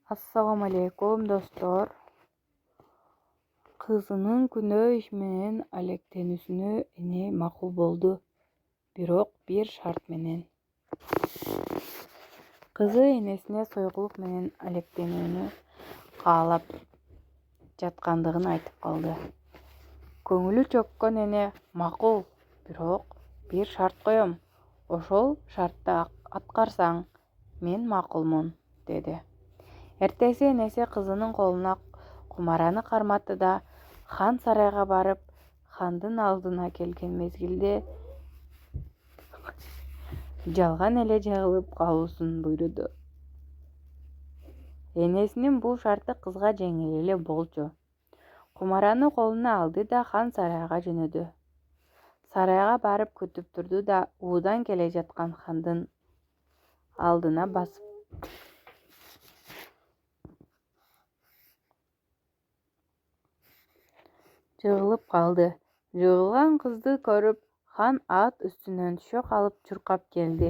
Assalamu alaikum dostlar. Kızının күнөө iş менен алектенүүсүнө эне макул болду, бирок bir шарт менен. Кызы энесине сойгулук менен алектенүүнү каалап жаткандыгын айтып калды. Көңүлү чөккөн эне макул, бирок bir шарт коем. Ошол шартты аткарсаң, мен макулмун, деди. Эртеси энеси кызынын колуна кумараны карматты да хан сарайга барып, хандын алдына келген мезгилде жалган эле жагылып калуусун буйруду. Энесинин бул шарты кызга жеңил эле болчу. Кумараны колуна алды да хан сарайга жөнөдү. Сарайга барып күтүп турду да уудан келе жаткан хандын алдына басып жыгылып калды. Жыгылган кызды көрүп, хан ат үстүнөн түшө калып чуркап келди.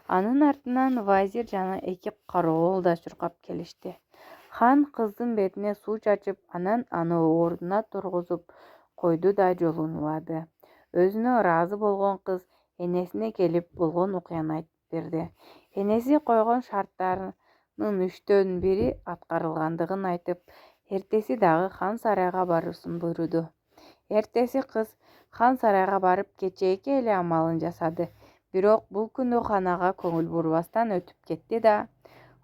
Анын артынан вазир жана 2 кароол да чуркап келишти. Хан кыздын бетине суу чачып, анан аны ордуна тургузуп койду да жолун улады. Өзүнө ыраазы болгон кыз энесине келип болгон окуяны айтып берди. Энеси койгон шарттарынын 3төн 1 аткарылгандыгын айтып, эртеси дагы хан сарайга баруусын буйруду. Эртеси кыз хан сарайга барып кечээки эле амалын жасады. Бирок бул күнү ханага көңүл бурбастан өтүп кетти да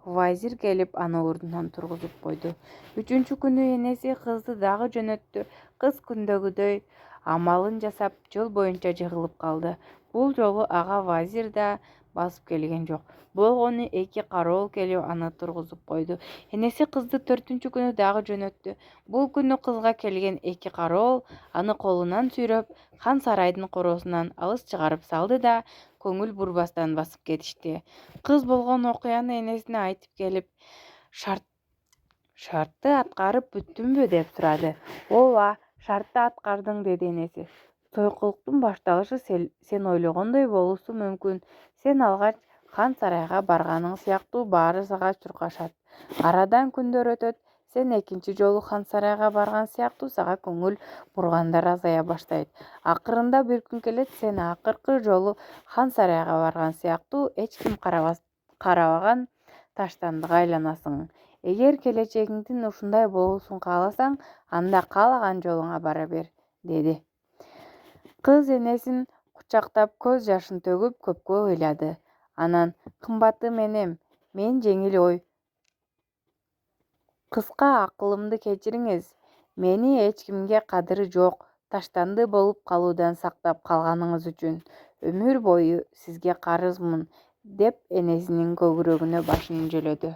вазир келип аны ордунан тургузуп койду. 3-күнү энеси кызды дагы жөнөттү. Кыз күндөгүдөй амалын жасап, жол боюнча жыгылып калды. Бул жолу ага вазир да басып келген жок. Болгону 2 кароол келип аны тургузуп койду. Энеси кызды 4-күнү дагы жөнөттү. Бул күнү кызга келген 2 кароол аны колунан сүйрөп, хан сарайдын короосунан алыс чыгарып салды да көңүл бурбастан басып кетишти. Кыз болгон окуяны энесине айтып келип, шартты аткарып бүттүмбү деп сурады. Ооба, шартты аткардың, деди энеси. Сойкулуктун башталышы сен ойлогондой болуусу мүмкүн. Сен алгач хан сарайга барганың сыяктуу баары сага чуркашат. Арадан күндөр өтөт, сен 2 жолу хан сарайга барган сыяктуу сага көңүл бургандар азая баштайт. Акырында бир күн келет, сен акыркы жолу хан сарайга барган сыяктуу эч ким карабаган таштандыга айланасың. Эгер келечегиңдин ушундай болуусун кааласаң, анда каалаган жолуңа бара бер, деди. Кыз энесин кучактап көз жашын төгүп көпкө ыйлады. Анан, кымбаттым энем, мен жеңил ой кыска акылымды кечириңиз. Мени эч кимге кадыры жок, таштанды болуп калуудан сактап калганыңыз үчүн өмүр бою сизге карызмын, деп энесинин көкүрөгүнө башын жөлөдү.